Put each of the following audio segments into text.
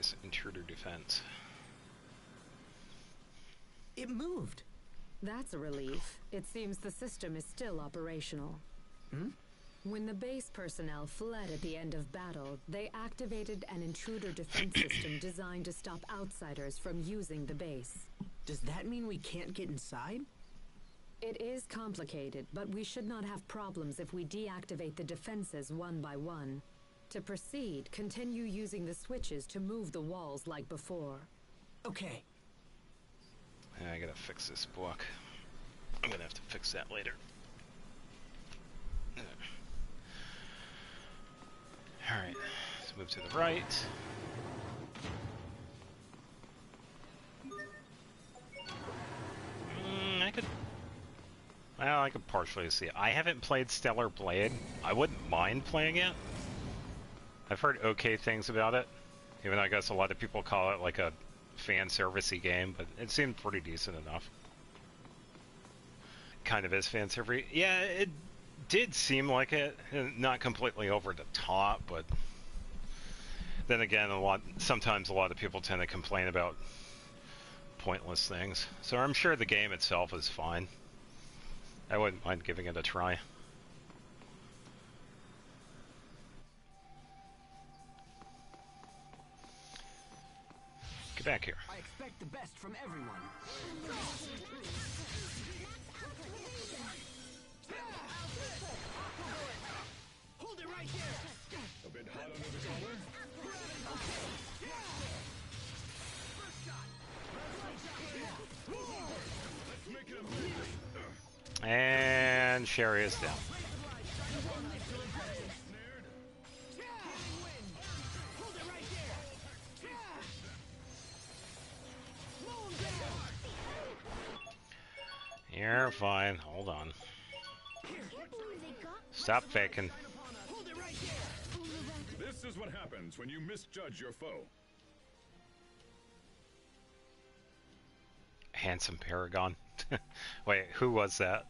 Nice. Intruder defense. It moved. That's a relief. It seems the system is still operational. When the base personnel fled at the end of battle, they activated an intruder defense system designed to stop outsiders from using the base. Does that mean we can't get inside? It is complicated, but we should not have problems if we deactivate the defenses one by one. To proceed, continue using the switches to move the walls like before. Okay. I gotta fix this book. I'm gonna have to fix that later. Alright, let's move to the right. I could partially see it. I haven't played Stellar Blade. I wouldn't mind playing it. I've heard okay things about it. Even though I guess a lot of people call it like a fan servicey game, but it seemed pretty decent enough. Kind of is fan servicey. Yeah, it did seem like it. Not completely over the top, but then again, sometimes a lot of people tend to complain about pointless things. So I'm sure the game itself is fine. I wouldn't mind giving it a try. Get back here. I expect the best from everyone. Hold it right there. A bit hot under the collar? Let's make it a move. And Sherry is down. You're fine. Hold on. Stop faking. This is what happens when you misjudge your foe. Handsome Paragon. Wait, who was that?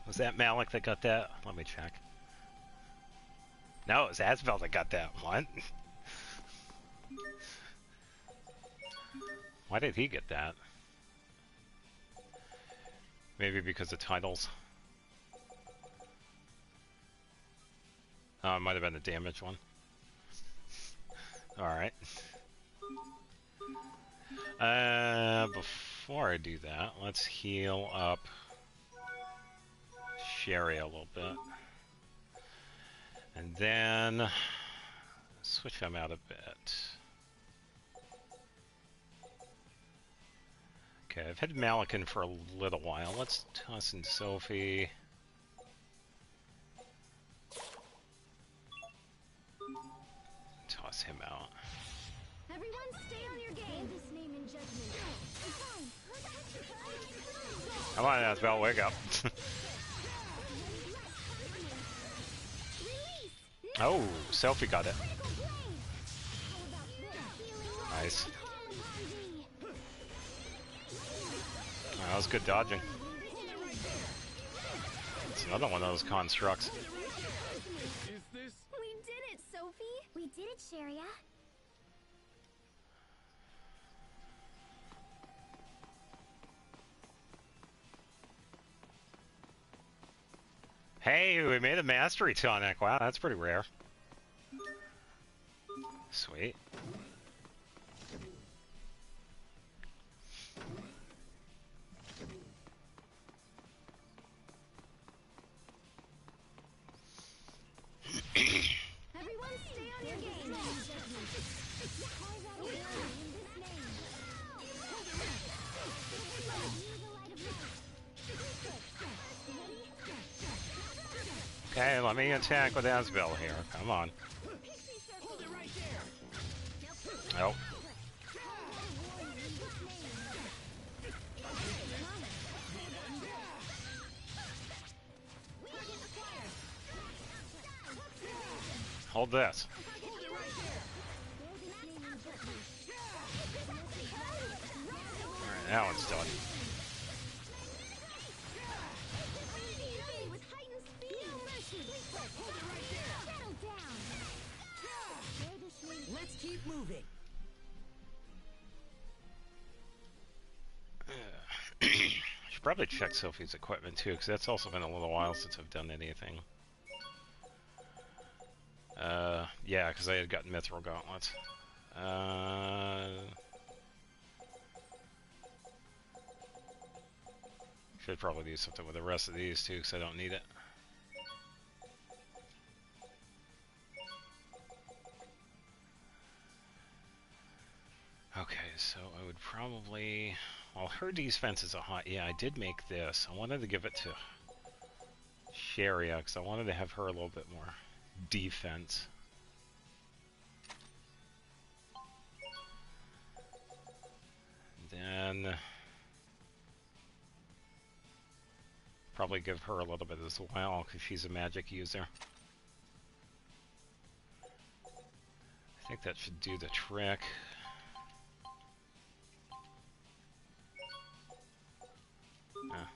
Was that Malik that got that? Let me check. No, it was Asbel that got that. What? Why did he get that? Maybe because of titles. Oh, it might have been the damage one. Alright. Before I do that, let's heal up Sherry a little bit. And then switch him out a bit. Okay, I've had Malikan for a little while. Let's toss in Sophie. Toss him out. Everyone stay on your game. This name and judgment. Come on, Asbel, wake up. Oh, Sophie got it. Nice. Oh, that was good dodging. It's another one of those constructs. Is this? We did it, Sophie. We did it, Sharia. Hey, we made a mastery tonic. Wow, that's pretty rare. Sweet. Everyone stay on your game. Okay, let me attack with Asbel here. Come on. Nope. Hold this. Alright, that one's done. Let's keep moving. probably check Sophie's equipment too, because that's also been a little while since I've done anything. Yeah, because I had gotten Mithril Gauntlets. Should probably do something with the rest of these too, because I don't need it. Okay, so I would probably... Well, her defense is a hot... Yeah, I did make this. I wanted to give it to Sharia, because I wanted to have her a little bit more defense. Then... probably give her a little bit as well, because she's a magic user. I think that should do the trick.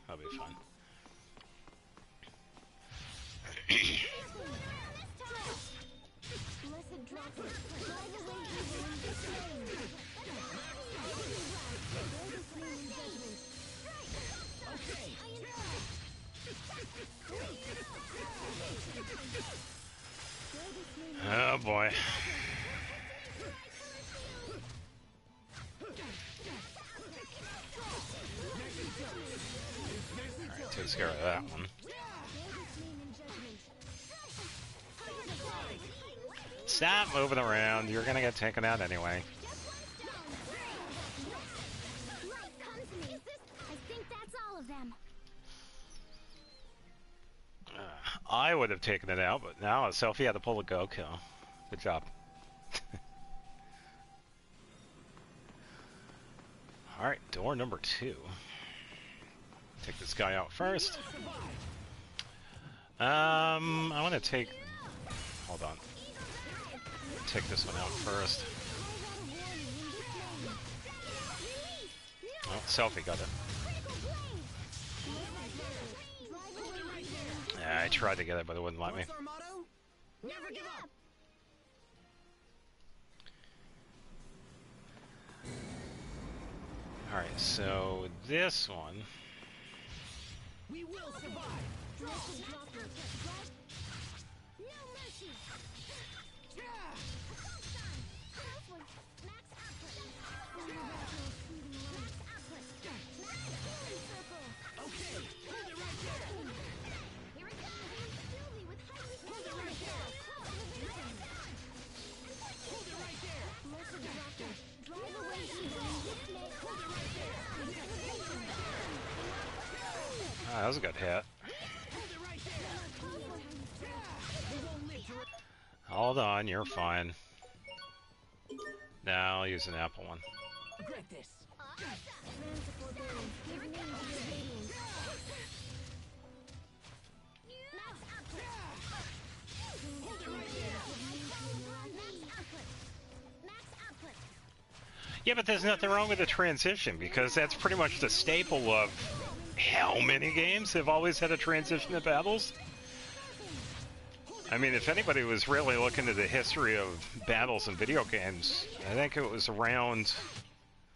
That'll be fun. Oh boy. Alright, takes care of that one. Stop moving around, you're gonna get taken out anyway. I would have taken it out, but now Sophie had to pull a go kill. Good job. Alright, door number 2. Take this guy out first. I want to take... Hold on. Take this one out first. Oh, Sophie got it. Yeah, I tried to get it, but it wouldn't let me. Never give up. Alright, so this one... We will survive. No mercy. Ah, that was a good hit. Hold on, you're fine. Now I'll use an apple one. Regret this. Yeah, but there's nothing wrong with the transition, because that's pretty much the staple of how many games have always had a transition to battles. I mean, if anybody was really looking at the history of battles in video games, I think it was around...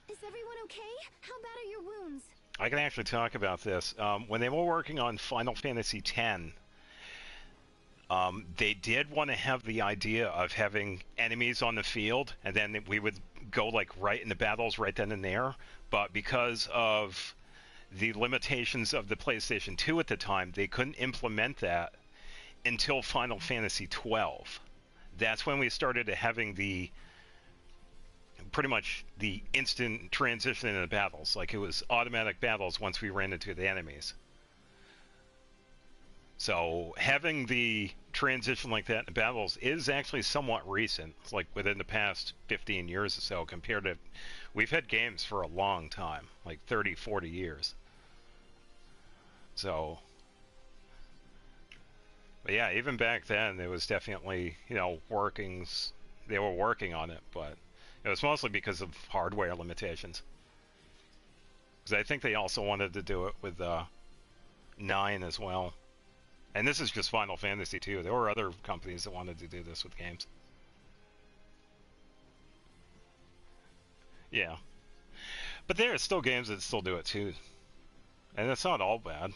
Is everyone okay? How bad are your wounds? I can actually talk about this. When they were working on Final Fantasy X, they did want to have the idea of having enemies on the field, and then we would go like right into battles right then and there. But because of the limitations of the PlayStation 2 at the time, they couldn't implement that until Final Fantasy 12. That's when we started having the pretty much the instant transition into battles. Like, it was automatic battles once we ran into the enemies. So having the transition like that in battles is actually somewhat recent. It's like within the past 15 years or so, compared to... We've had games for a long time, like 30, 40 years. So... But yeah, even back then, it was definitely, you know, they were working on it, but it was mostly because of hardware limitations. Because I think they also wanted to do it with 9 as well. And this is just Final Fantasy 2. There were other companies that wanted to do this with games. Yeah. But there are still games that still do it too. And it's not all bad.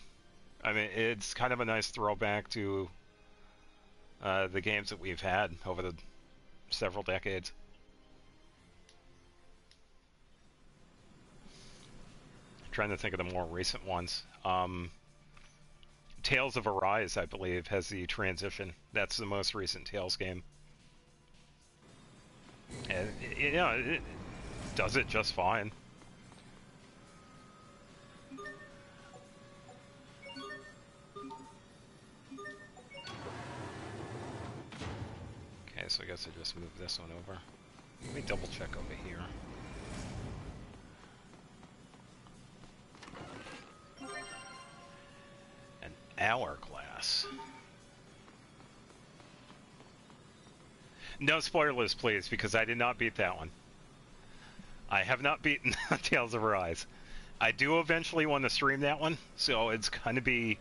I mean, it's kind of a nice throwback to the games that we've had over the several decades. I'm trying to think of the more recent ones. Tales of Arise, I believe, has the transition. That's the most recent Tales game. And, you know, it does it just fine. Okay, so I guess I just move this one over. Let me double check over here. An hourglass. No spoilers, please, because I did not beat that one. I have not beaten Tales of Arise. I do eventually want to stream that one, so it's going to be...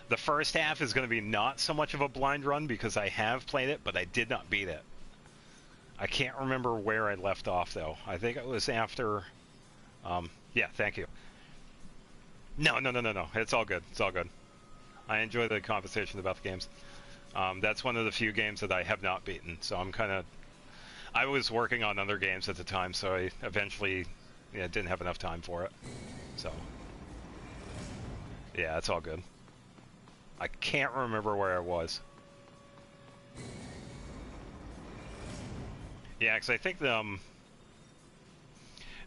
The first half is going to be not so much of a blind run because I have played it, but I did not beat it. I can't remember where I left off, though. I think it was after... yeah, thank you. No. It's all good. It's all good. I enjoy the conversation about the games. That's one of the few games that I have not beaten, so I'm kind of... I was working on other games at the time, so I eventually didn't have enough time for it. So, yeah, it's all good. I can't remember where I was. Yeah, because I think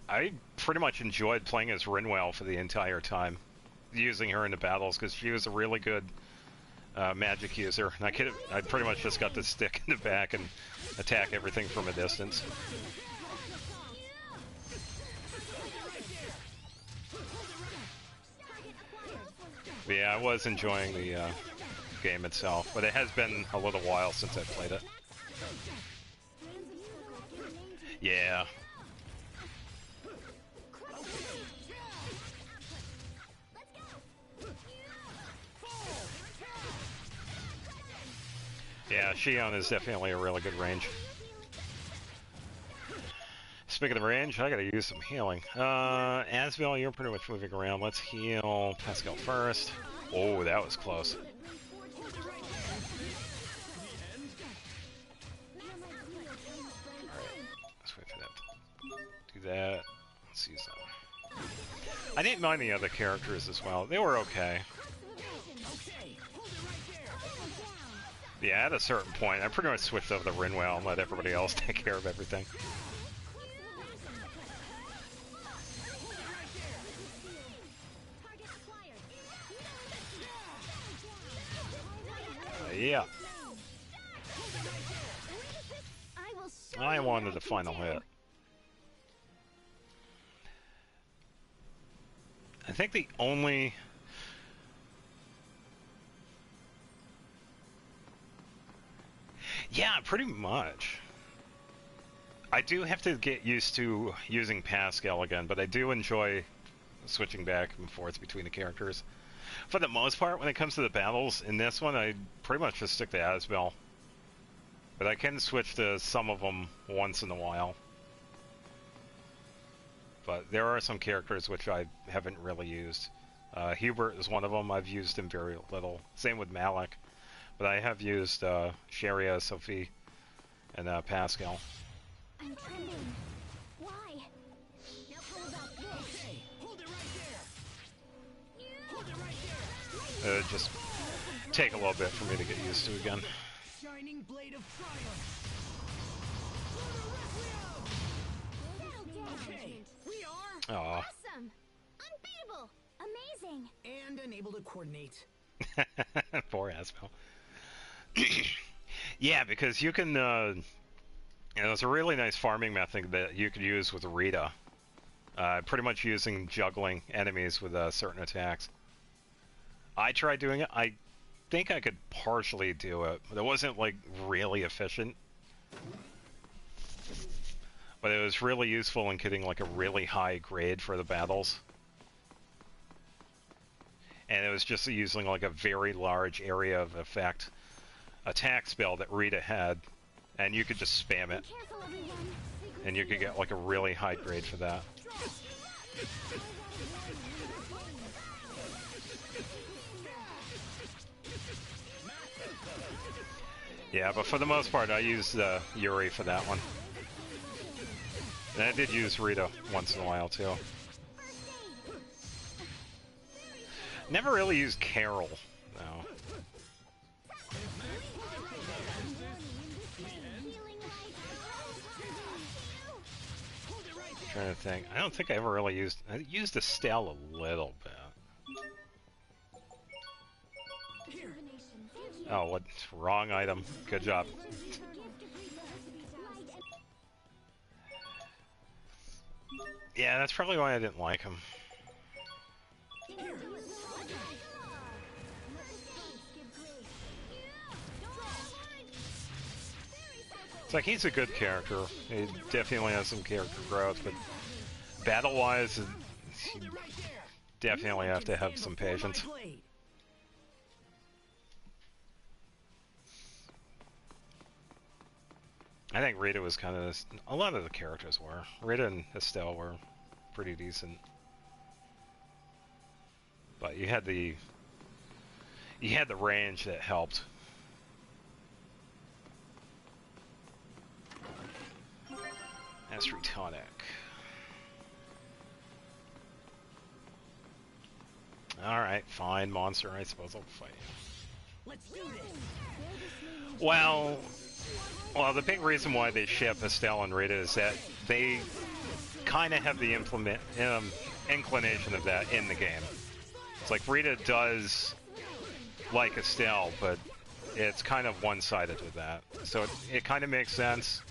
I pretty much enjoyed playing as Rinwell for the entire time, using her in the battles, because she was a really good magic user. And I pretty much just got to stick in the back and attack everything from a distance. But yeah, I was enjoying the game itself, but it has been a little while since I played it. Yeah. Yeah, Shion is definitely a really good range. Speaking of range, I gotta use some healing. Asbel, you're pretty much moving around. Let's heal Pascal first. Oh, that was close. Alright, let's wait for that to do that. Let's use that. I didn't mind the other characters as well. They were okay. Yeah, at a certain point, I pretty much switched over to Rinwell and let everybody else take care of everything. Yeah. I wanted the final hit. I think the only... Yeah, pretty much. I do have to get used to using Pascal again, but I do enjoy switching back and forth between the characters. For the most part, when it comes to the battles, in this one, I pretty much just stick to Asbel. But I can switch to some of them once in a while. But there are some characters which I haven't really used. Hubert is one of them. I've used him very little. Same with Malik. But I have used Sharia, Sophie, and Pascal. I'm trembling. Why? Now how about this? Okay, hold it right there. Hold it right there. It'd just take a little bit for me to get used to again. Shining blade of triumph. Okay, we are Aw. Awesome! Unbeatable! Amazing! and unable to coordinate. Poor Asbel. Yeah, because you can, it's a really nice farming method that you could use with Rita. Pretty much using juggling enemies with certain attacks. I tried doing it. I think I could partially do it, but it wasn't, like, really efficient. But it was really useful in getting, like, a really high grade for the battles. And it was just using, like, a very large area of effect attack spell that Rita had, and you could just spam it, Careful, everyone. and you could get like a really high grade for that. Yeah, but for the most part, I used Yuri for that one. And I did use Rita once in a while, too. Never really used Carol, though. Trying to think. I don't think I ever really used... I used Estelle a little bit. Oh, what? Wrong item. Good job. Yeah, that's probably why I didn't like him. It's like he's a good character. He definitely has some character growth, but battle-wise, you definitely have to have some patience. I think Rita was kind of... A lot of the characters were. Rita and Estelle were pretty decent. But you had the... You had the range that helped. Mastery Tonic. Alright, fine, monster, I suppose I'll fight you. Let's do this. Well, the big reason why they ship Estelle and Rita is that they kind of have the inclination of that in the game. It's like Rita does like Estelle, but it's kind of one-sided with that. So it kind of makes sense.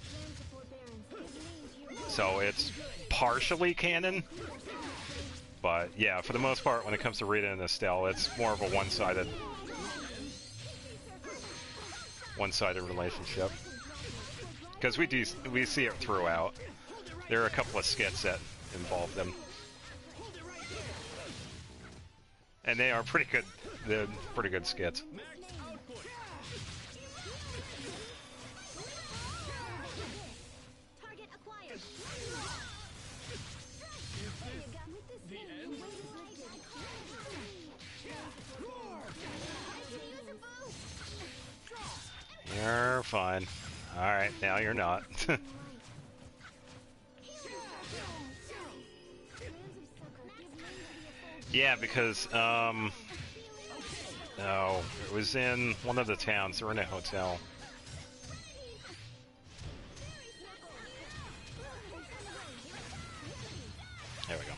So it's partially canon. But yeah, for the most part, when it comes to Rita and Estelle, it's more of a one-sided relationship. Because we see it throughout. There are a couple of skits that involve them. And they are pretty good. They're pretty good skits. Target acquired. You're fine. Alright, now you're not. Yeah, because, no, it was in one of the towns. They were in a hotel. There we go.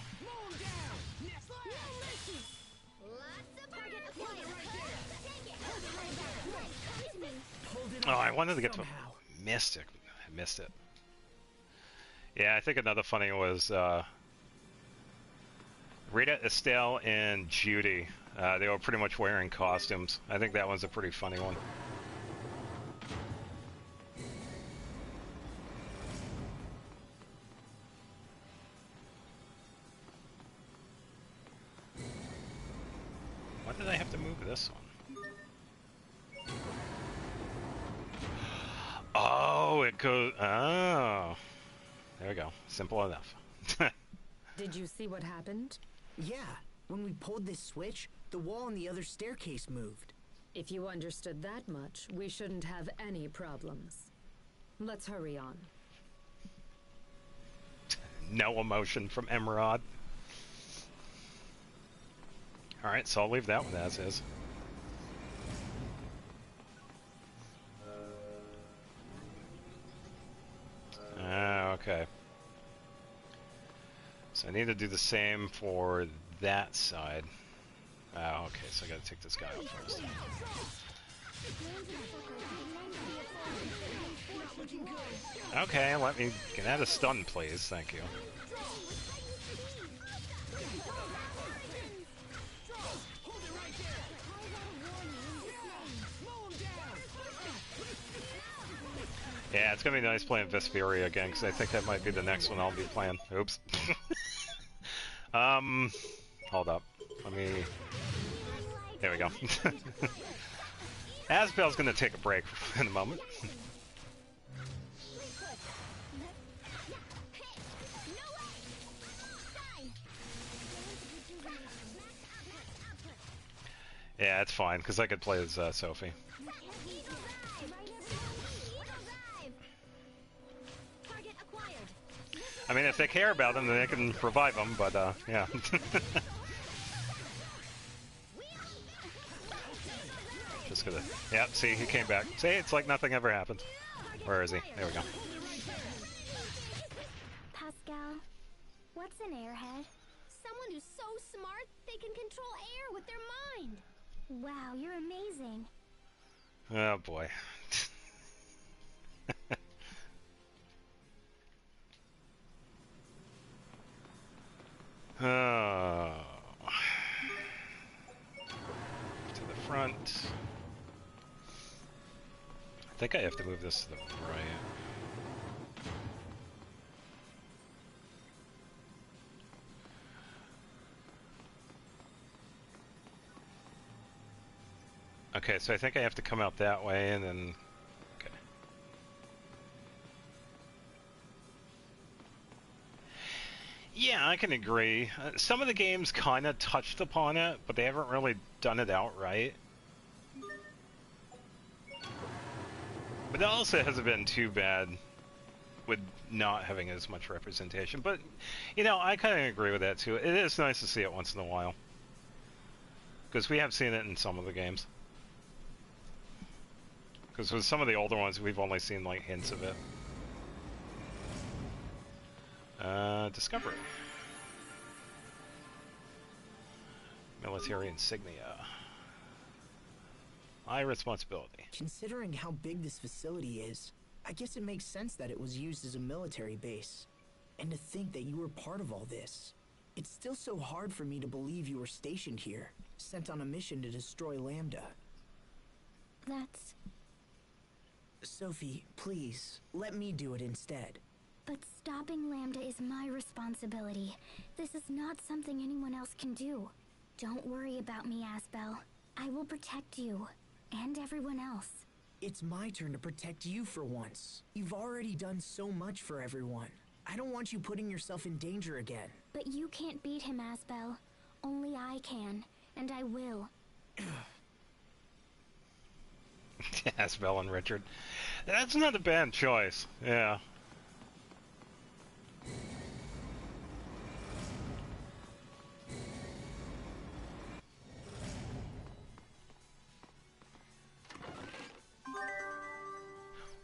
Oh, I wanted to get to Mystic. I missed it. Yeah, I think another funny was Rita, Estelle, and Judy. They were pretty much wearing costumes. I think that one's a pretty funny one. Why did I have to move this one? Oh, it goes... Oh. There we go. Simple enough. Did you see what happened? Yeah, when we pulled this switch, the wall on the other staircase moved. If you understood that much, we shouldn't have any problems. Let's hurry on. No emotion from Emerald. Alright, so I'll leave that one as is. Okay. So I need to do the same for that side. Oh, okay, so I gotta take this guy out first. Okay, let me get out of stun, please. Thank you. Yeah, it's gonna be nice playing Vesperia again, because I think that might be the next one I'll be playing. Oops. Hold up. Let me... There we go. Asbel's gonna take a break in a moment. Yeah, it's fine, because I could play as Sophie. I mean, if they care about them, then they can revive them, but, yeah. Just gonna... Yeah, see, he came back. See, it's like nothing ever happened. Where is he? There we go. Pascal, what's an airhead? Someone who's so smart they can control air with their mind. Wow, you're amazing. Oh, boy. Oh. To the front. I think I have to move this to the right. Okay, so I think I have to come out that way and then... Okay. Yeah, I can agree. Some of the games kind of touched upon it, but they haven't really done it outright. But it also hasn't been too bad with not having as much representation. But, you know, I kind of agree with that too. It is nice to see it once in a while. Because we have seen it in some of the games. Because with some of the older ones, we've only seen, like, hints of it. Discovery. Military insignia. High responsibility. Considering how big this facility is, I guess it makes sense that it was used as a military base. And to think that you were part of all this. It's still so hard for me to believe you were stationed here, sent on a mission to destroy Lambda. That's... Sophie, please, let me do it instead. But stopping Lambda is my responsibility. This is not something anyone else can do. Don't worry about me, Asbel. I will protect you. And everyone else. It's my turn to protect you for once. You've already done so much for everyone. I don't want you putting yourself in danger again. But you can't beat him, Asbel. Only I can. And I will. Asbel and Richard. That's not a bad choice. Yeah.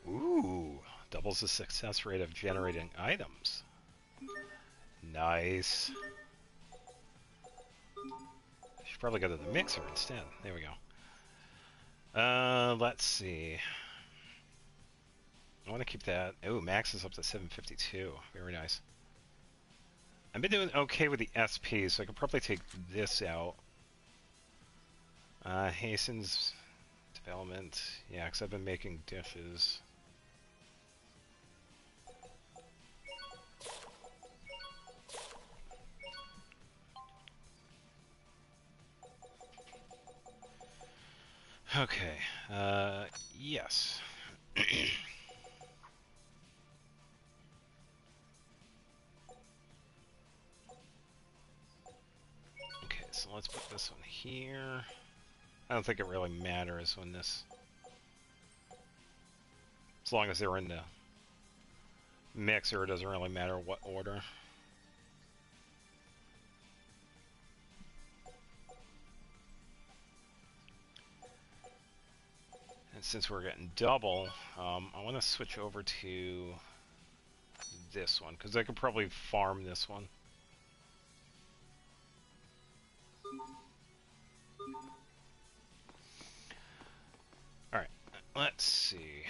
Ooh, doubles the success rate of generating items. Nice. Should probably go to the mixer instead. There we go. Let's see. I want to keep that. Oh, max is up to 752. Very nice. I've been doing okay with the SP, so I could probably take this out. Hastens development. Yeah, because I've been making dishes. Okay, yes. Okay, so let's put this one here. I don't think it really matters when this... As long as they're in the mixer, it doesn't really matter what order. And since we're getting double, I want to switch over to this one, because I could probably farm this one. Alright, let's see.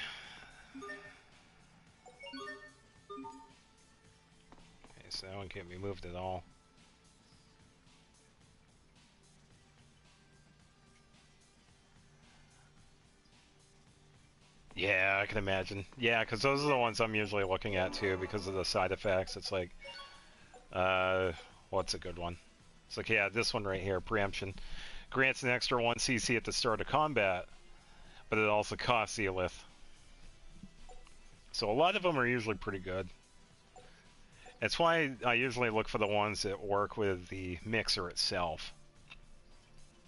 Okay, so that one can't be moved at all. Yeah, I can imagine. Yeah, because those are the ones I'm usually looking at too, because of the side effects. It's like, what's a good one? It's like, yeah, this one right here, preemption. Grants an extra 1 CC at the start of combat, but it also costs the Elith. So a lot of them are usually pretty good. That's why I usually look for the ones that work with the mixer itself.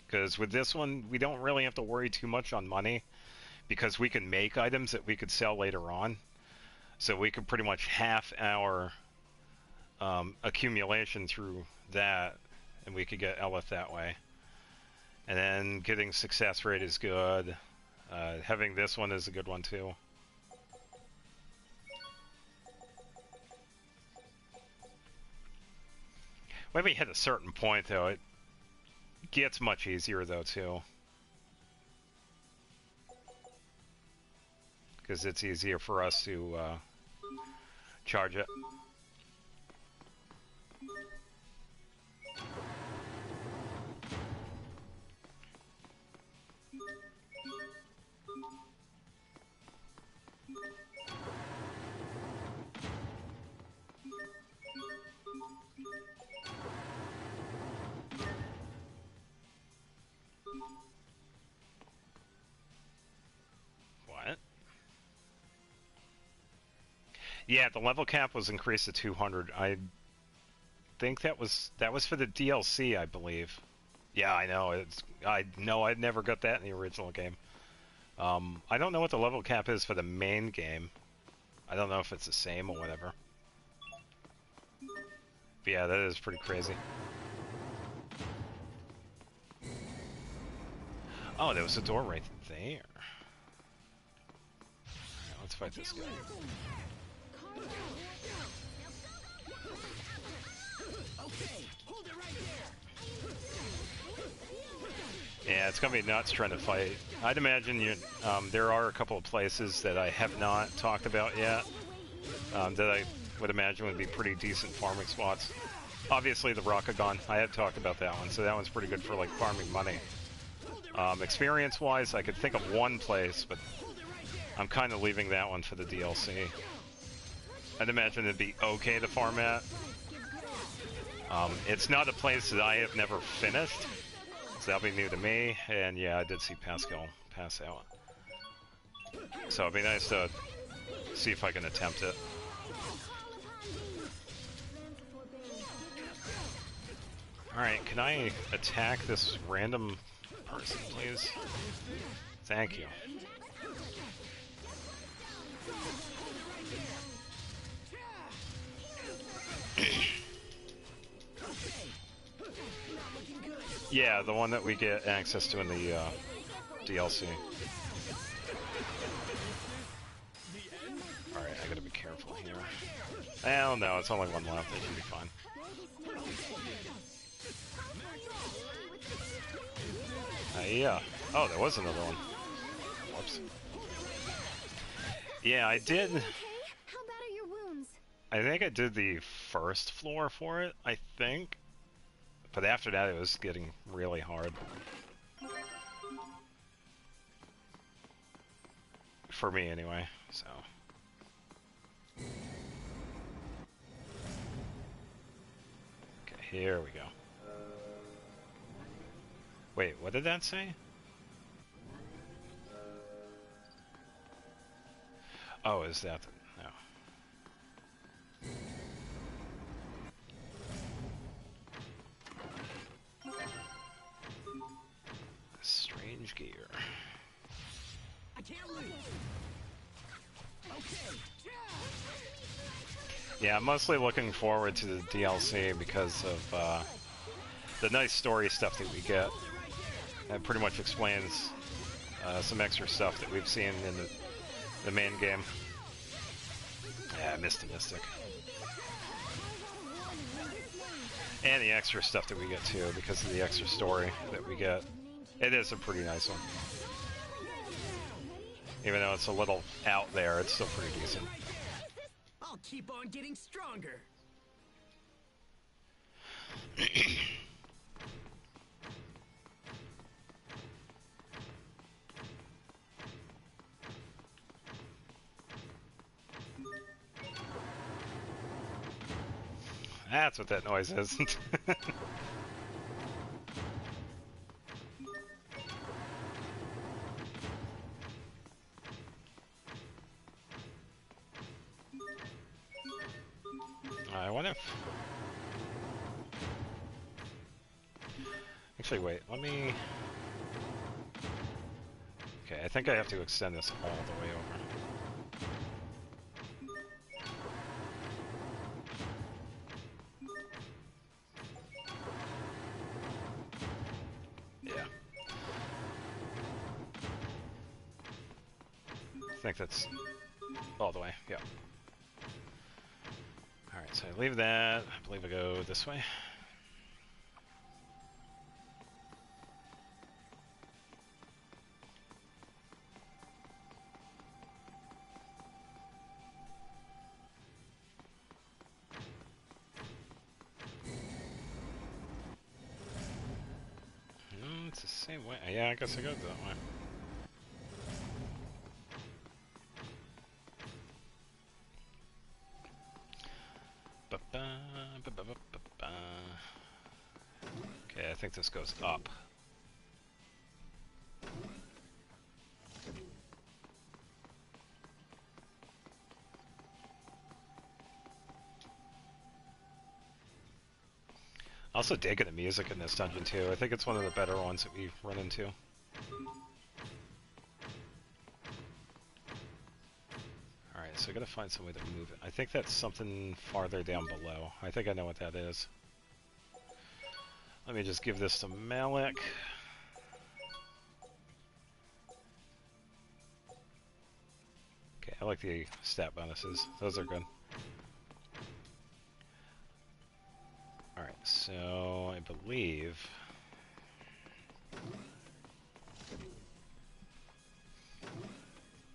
Because with this one, we don't really have to worry too much on money, because we can make items that we could sell later on. So we could pretty much half our accumulation through that, and we could get Elith that way. And then getting success rate is good. Having this one is a good one too. When we hit a certain point, though, it gets much easier, though, too. Because it's easier for us to charge it. What? Yeah, the level cap was increased to 200. I think that was for the DLC, I believe. Yeah, I know. I never got that in the original game. I don't know what the level cap is for the main game. I don't know if it's the same or whatever. But yeah, that is pretty crazy. Oh, there was a door right there. Alright, let's fight this guy. Okay, hold it right there. Yeah, it's gonna be nuts trying to fight. I'd imagine there are a couple of places that I have not talked about yet that I would imagine would be pretty decent farming spots. Obviously, the Rockagon, I had talked about that one, so that one's pretty good for like farming money. Experience-wise, I could think of one place, but I'm kind of leaving that one for the DLC. I'd imagine it'd be okay to farm at. It's not a place that I have never finished, so that'll be new to me, and yeah, I did see Pascal pass out. So it'd be nice to see if I can attempt it. Alright, can I attack this random person, please? Thank you. Yeah, the one that we get access to in the DLC. Alright, I gotta be careful here. Oh no, it's only one left, I should be fine. Yeah. Oh, there was another one. Whoops. Yeah, I did. How bad are your wounds? I think I did the first floor for it, I think. But after that, it was getting really hard. For me, anyway, so. Okay, here we go. Wait, what did that say? Oh, is that the... no. Strange gear. I can't lose. Okay. Yeah, I'm mostly looking forward to the DLC because of the nice story stuff that we get. That pretty much explains some extra stuff that we've seen in the main game. Yeah, I missed the Mystic. And the extra stuff that we get too, because of the extra story that we get. It is a pretty nice one. Even though it's a little out there, it's still pretty decent. I'll keep on getting stronger. That's what that noise is. I wonder if... Actually, wait, let me... Okay, I think I have to extend this all the way over. think that's all the way. Yeah. Alright, so I leave that. I believe I go this way. It's the same way. Yeah, I guess I go that way. Okay, I think this goes up. Also digging the music in this dungeon too. I think it's one of the better ones that we run into. Alright, so I gotta find some way to move it. I think that's something farther down below. I think I know what that is. Let me just give this to Malik. Okay, I like the stat bonuses. Those are good. Alright, so I believe...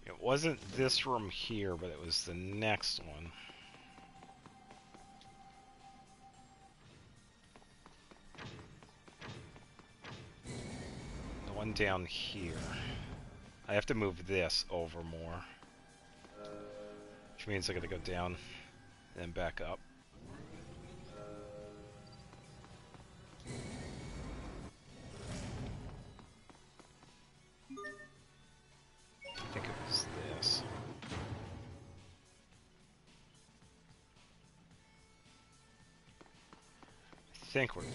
it wasn't this room here, but it was the next one. The one down here. I have to move this over more. Which means I gotta go down and then back up. I think it was this. I think we're good.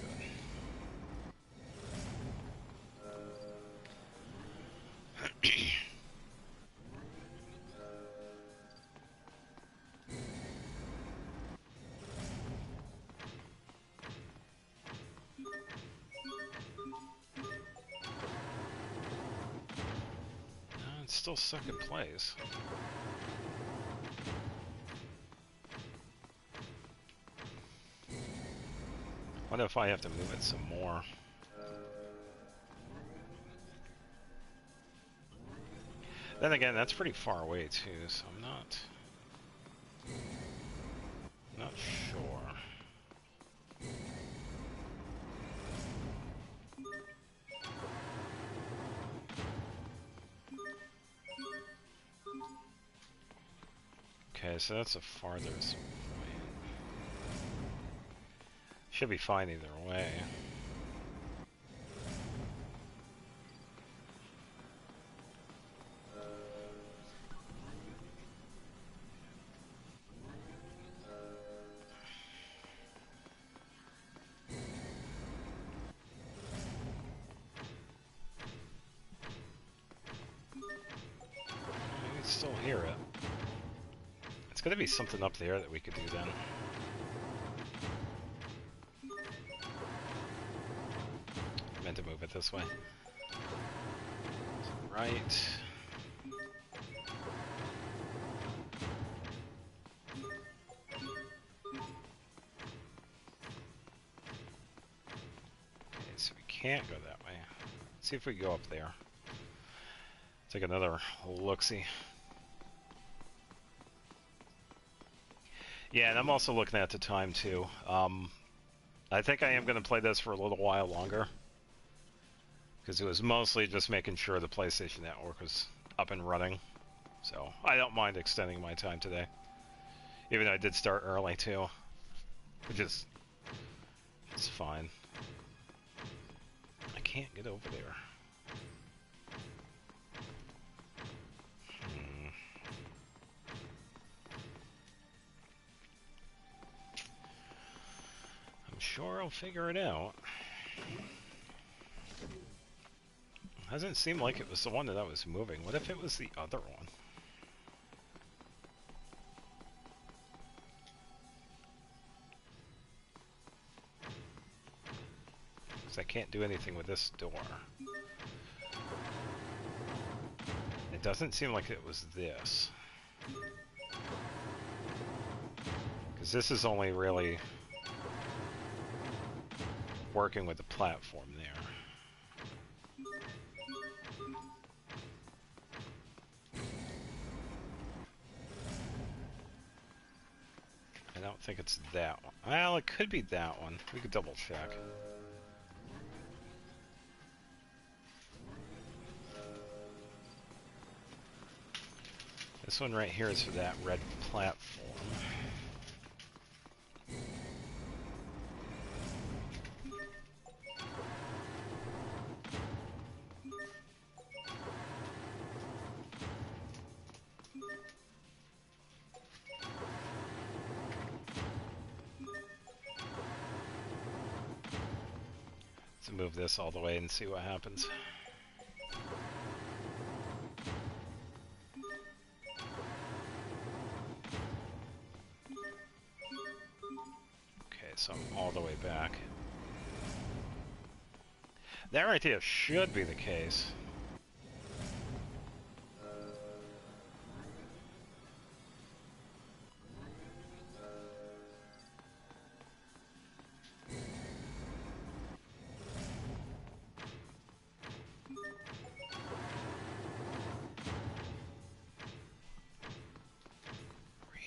It's still second place. What if I have to move it some more? Then again, that's pretty far away too, so I'm not sure. Okay, so that's the farthest point. Should be fine either way. You can still hear it. It's gonna be something up there that we could do then. I meant to move it this way. Right. Okay, so we can't go that way. Let's see if we go up there. Take another look-see. Yeah, and I'm also looking at the time too. I think I am going to play this for a little while longer. Because it was mostly just making sure the PlayStation Network was up and running. So, I don't mind extending my time today. Even though I did start early too. Which is... it's fine. I can't get over there. Sure, I'll figure it out. Hasn't seemed like it was the one that I was moving. What if it was the other one? Because I can't do anything with this door. And It doesn't seem like it was this. Because this is only really working with the platform there. I don't think it's that one. Well, it could be that one. We could double check. This one right here is for that red platform. Let's move this all the way and see what happens. Okay, so I'm all the way back. That right there should be the case.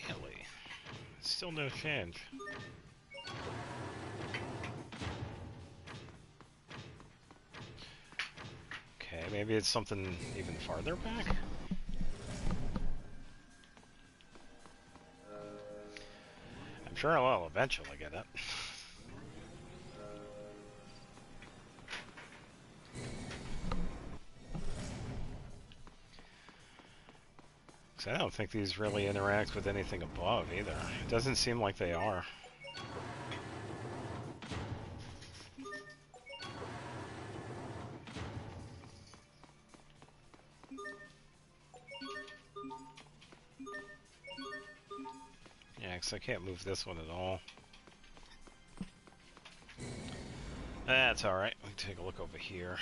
Really? Still no change. Okay, maybe it's something even farther back? I'm sure I'll eventually get it. I don't think these really interact with anything above either. It doesn't seem like they are. Yeah, because I can't move this one at all. That's alright. We can take a look over here.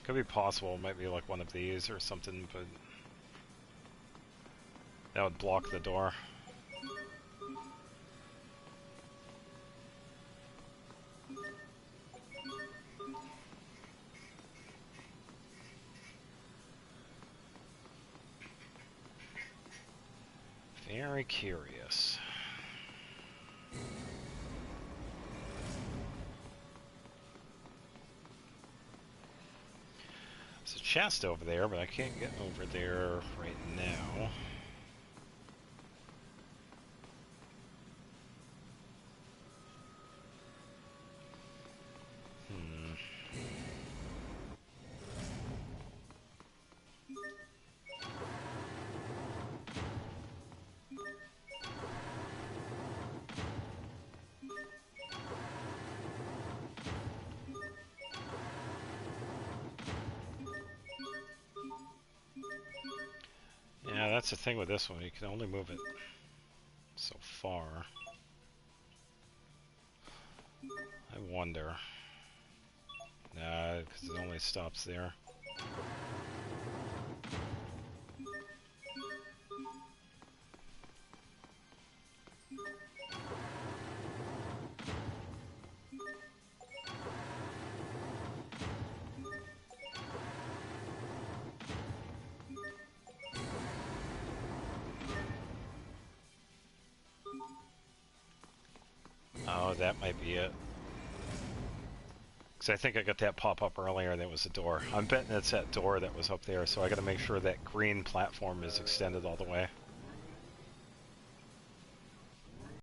Could be possible. It might be like one of these or something, but that would block the door. Very curious. There's a chest over there, but I can't get over there right now. Yeah, that's the thing with this one. You can only move it so far. I wonder. Nah, because it only stops there. Oh, that might be it. Because I think I got that pop-up earlier and it was a door. I'm betting it's that door that was up there, so I gotta make sure that green platform is extended all the way.